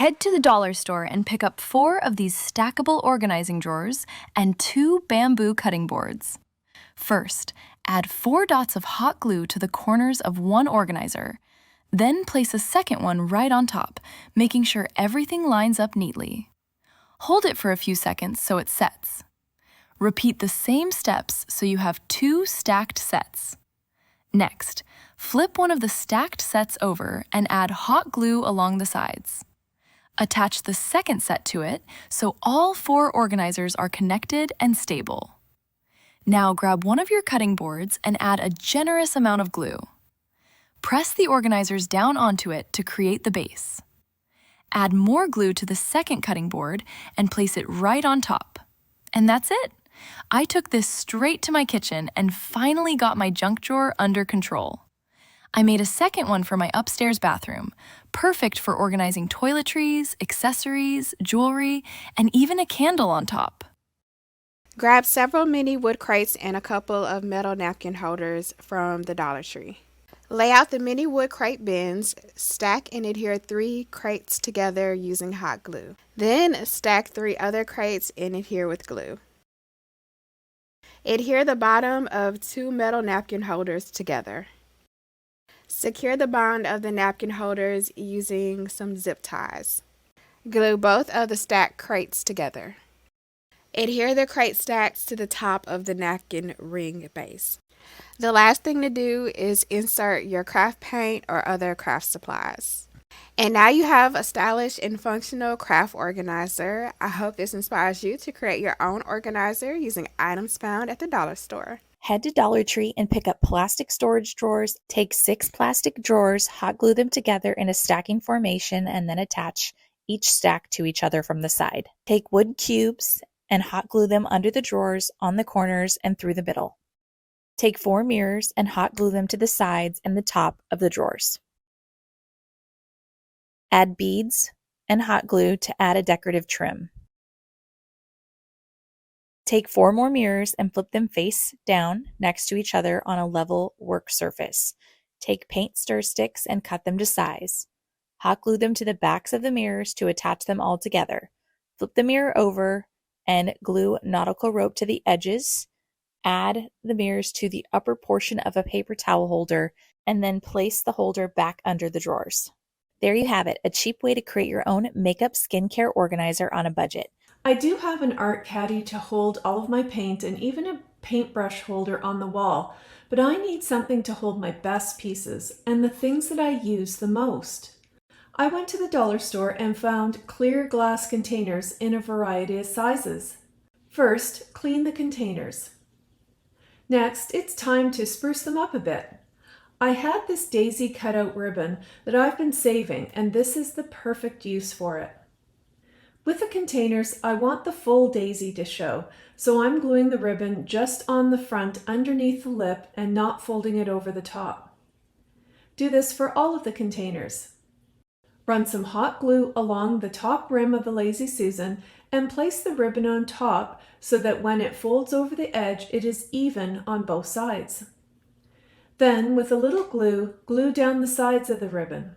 Head to the dollar store and pick up 4 of these stackable organizing drawers and 2 bamboo cutting boards. First, add 4 dots of hot glue to the corners of one organizer. Then place a second one right on top, making sure everything lines up neatly. Hold it for a few seconds so it sets. Repeat the same steps so you have 2 stacked sets. Next, flip one of the stacked sets over and add hot glue along the sides. Attach the second set to it so all 4 organizers are connected and stable. Now grab one of your cutting boards and add a generous amount of glue. Press the organizers down onto it to create the base. Add more glue to the second cutting board and place it right on top. And that's it! I took this straight to my kitchen and finally got my junk drawer under control. I made a second one for my upstairs bathroom, perfect for organizing toiletries, accessories, jewelry, and even a candle on top. Grab several mini wood crates and a couple of metal napkin holders from the Dollar Tree. Lay out the mini wood crate bins, stack and adhere 3 crates together using hot glue. Then stack 3 other crates and adhere with glue. Adhere the bottom of 2 metal napkin holders together. Secure the bottom of the napkin holders using some zip ties. Glue both of the stacked crates together. Adhere the crate stacks to the top of the napkin ring base. The last thing to do is insert your craft paint or other craft supplies. And now you have a stylish and functional craft organizer. I hope this inspires you to create your own organizer using items found at the dollar store. Head to Dollar Tree and pick up plastic storage drawers. Take 6 plastic drawers, hot glue them together in a stacking formation, and then attach each stack to each other from the side. Take wood cubes and hot glue them under the drawers, on the corners, and through the middle. Take 4 mirrors and hot glue them to the sides and the top of the drawers. Add beads and hot glue to add a decorative trim. Take 4 more mirrors and flip them face down next to each other on a level work surface. Take paint stir sticks and cut them to size. Hot glue them to the backs of the mirrors to attach them all together. Flip the mirror over and glue nautical rope to the edges. Add the mirrors to the upper portion of a paper towel holder and then place the holder back under the drawers. There you have it, a cheap way to create your own makeup skincare organizer on a budget. I do have an art caddy to hold all of my paint and even a paintbrush holder on the wall, but I need something to hold my best pieces and the things that I use the most. I went to the dollar store and found clear glass containers in a variety of sizes. First, clean the containers. Next, it's time to spruce them up a bit. I had this daisy cutout ribbon that I've been saving, and this is the perfect use for it. With the containers, I want the full daisy to show, so I'm gluing the ribbon just on the front underneath the lip and not folding it over the top. Do this for all of the containers. Run some hot glue along the top rim of the Lazy Susan and place the ribbon on top so that when it folds over the edge, it is even on both sides. Then, with a little glue, glue down the sides of the ribbon.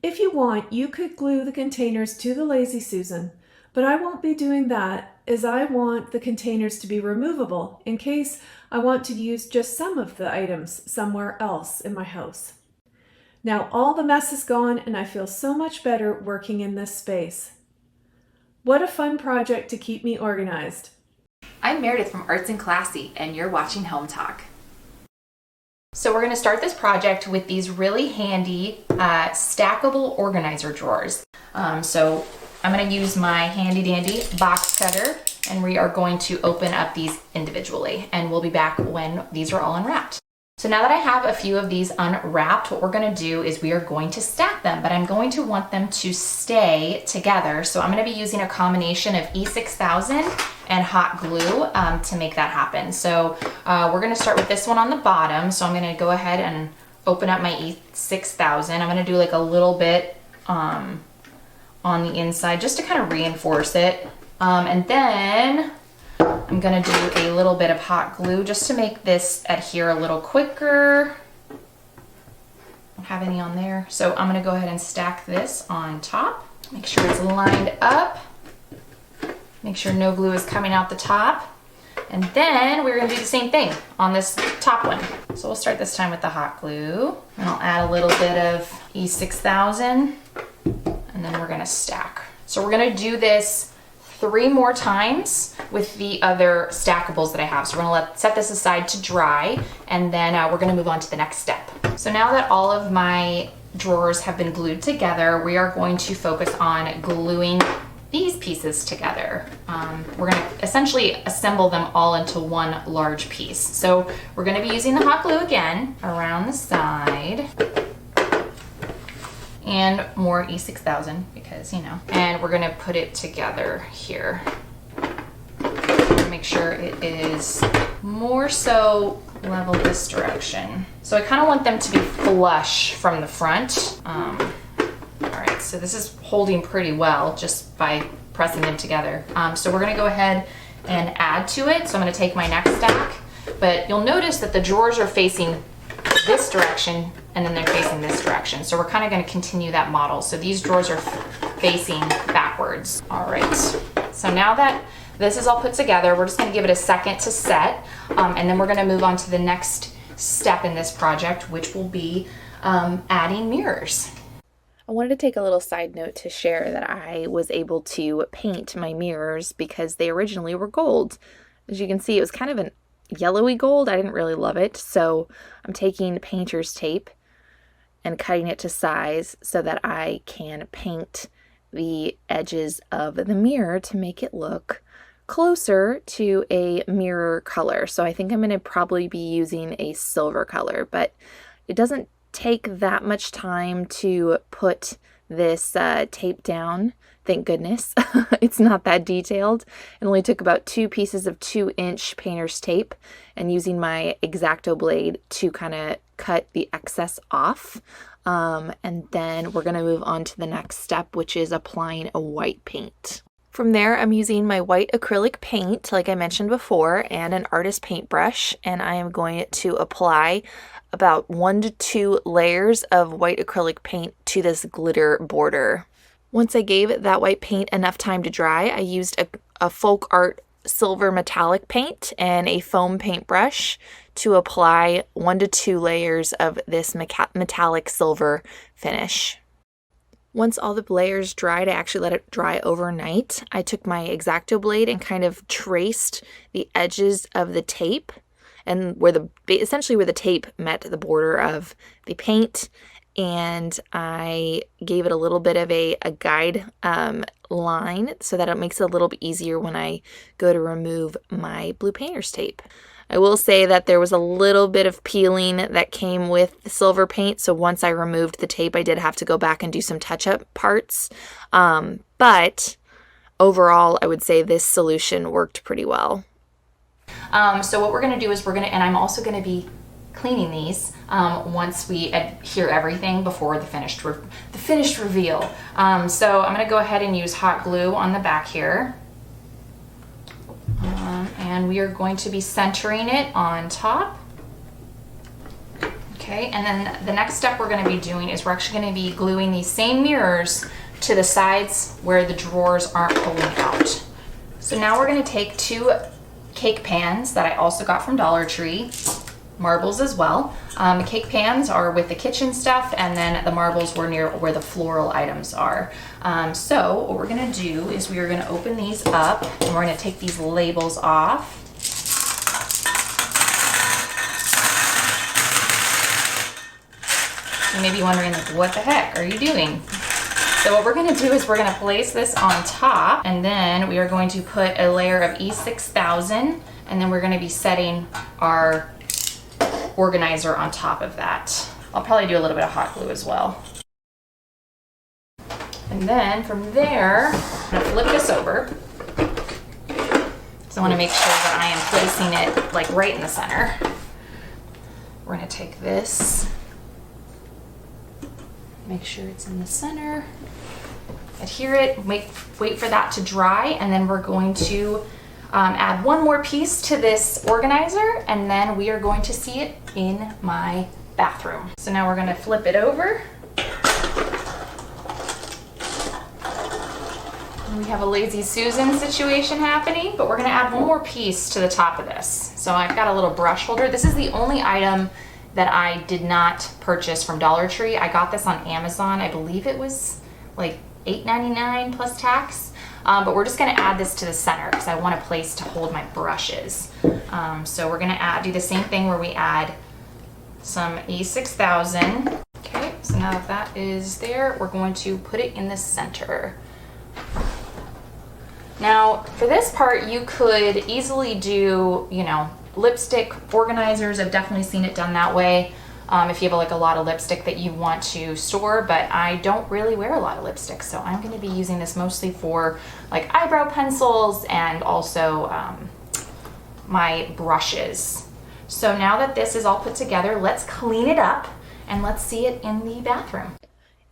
If you want, you could glue the containers to the Lazy Susan, but I won't be doing that as I want the containers to be removable in case I want to use just some of the items somewhere else in my house. Now all the mess is gone and I feel so much better working in this space. What a fun project to keep me organized. I'm Meredith from Arts and Classy, and you're watching Home Talk. So we're going to start this project with these really handy stackable organizer drawers. So I'm going to use my handy dandy box cutter, and we are going to open up these individually, and we'll be back when these are all unwrapped. So now that I have a few of these unwrapped, what we're going to do is we are going to stack them, but I'm going to want them to stay together. So I'm going to be using a combination of E6000 and hot glue to make that happen. So we're going to start with this one on the bottom. So I'm going to go ahead and open up my E6000. I'm going to do like a little bit on the inside just to kind of reinforce it. And then I'm gonna do a little bit of hot glue just to make this adhere a little quicker. Don't have any on there. So I'm gonna go ahead and stack this on top. Make sure it's lined up. Make sure no glue is coming out the top. And then we're gonna do the same thing on this top one. So we'll start this time with the hot glue. And I'll add a little bit of E6000, and then we're gonna stack. So we're gonna do this 3 more times with the other stackables that I have. So we're gonna set this aside to dry, and then we're gonna move on to the next step. So now that all of my drawers have been glued together, we are going to focus on gluing these pieces together. We're gonna essentially assemble them all into one large piece. So we're gonna be using the hot glue again around the side, and more E6000 because, you know, and we're gonna put it together here. Make sure it is more so level this direction. So I kind of want them to be flush from the front. All right, so this is holding pretty well just by pressing them together. So we're gonna go ahead and add to it. So I'm gonna take my next stack, but you'll notice that the drawers are facing this direction and then they're facing this direction. So we're kind of gonna continue that model. So these drawers are facing backwards. All right, so now that this is all put together, we're just gonna give it a second to set, and then we're gonna move on to the next step in this project, which will be adding mirrors. I wanted to take a little side note to share that I was able to paint my mirrors because they originally were gold. As you can see, it was kind of an yellowy gold. I didn't really love it, so I'm taking painter's tape and cutting it to size so that I can paint the edges of the mirror to make it look closer to a mirror color. So I think I'm going to probably be using a silver color, but it doesn't take that much time to put this tape down. Thank goodness. It's not that detailed. It only took about 2 pieces of 2-inch painter's tape and using my X-Acto blade to kind of cut the excess off. And then we're going to move on to the next step, which is applying a white paint. From there, I'm using my white acrylic paint, like I mentioned before, and an artist paintbrush, and I am going to apply about 1 to 2 layers of white acrylic paint to this glitter border. Once I gave that white paint enough time to dry, I used a folk art silver metallic paint and a foam paintbrush to apply 1 to 2 layers of this metallic silver finish. Once all the layers dried, I actually let it dry overnight. I took my X-Acto blade and kind of traced the edges of the tape and essentially where the tape met the border of the paint, and I gave it a little bit of a guide line so that it makes it a little bit easier when I go to remove my blue painter's tape. I will say that there was a little bit of peeling that came with the silver paint, so once I removed the tape, I did have to go back and do some touch-up parts, but overall, I would say this solution worked pretty well. So what we're going to do is and I'm also going to be cleaning these once we adhere everything before the finished reveal. So I'm going to go ahead and use hot glue on the back here. And we are going to be centering it on top. Okay, and then the next step we're going to be doing is we're actually going to be gluing these same mirrors to the sides where the drawers aren't pulling out. So now we're going to take 2 cake pans that I also got from Dollar Tree, marbles as well. The cake pans are with the kitchen stuff, and then the marbles were near where the floral items are. So what we're gonna do is we are gonna open these up, and we're gonna take these labels off. You may be wondering, like, what the heck are you doing? So what we're gonna do is we're gonna place this on top, and then we are going to put a layer of E6000, and then we're gonna be setting our organizer on top of that. I'll probably do a little bit of hot glue as well. And then from there, I'm gonna flip this over. So I wanna make sure that I am placing it like right in the center. We're gonna take this, make sure it's in the center, adhere it, wait for that to dry, and then we're going to add 1 more piece to this organizer, and then we are going to see it in my bathroom. So now we're going to flip it over. We have a lazy Susan situation happening, but we're gonna add one more piece to the top of this. So I've got a little brush holder. This is the only item that I did not purchase from Dollar Tree. I got this on Amazon. I believe it was like $8.99 plus tax. But we're just gonna add this to the center because I want a place to hold my brushes. So we're gonna do the same thing where we add some E6000. Okay, so now that that is there, we're going to put it in the center. Now, for this part, you could easily do, you know, lipstick organizers. I've definitely seen it done that way. If you have like a lot of lipstick that you want to store, but I don't really wear a lot of lipstick, so I'm going to be using this mostly for like eyebrow pencils and also my brushes. So now that this is all put together, let's clean it up and let's see it in the bathroom.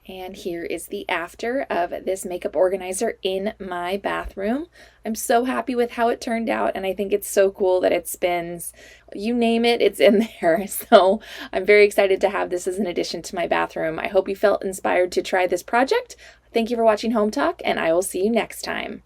And here is the after of this makeup organizer in my bathroom. I'm so happy with how it turned out, and I think it's so cool that it spins. You name it, it's in there. So I'm very excited to have this as an addition to my bathroom. I hope you felt inspired to try this project. Thank you for watching Home Talk, and I will see you next time.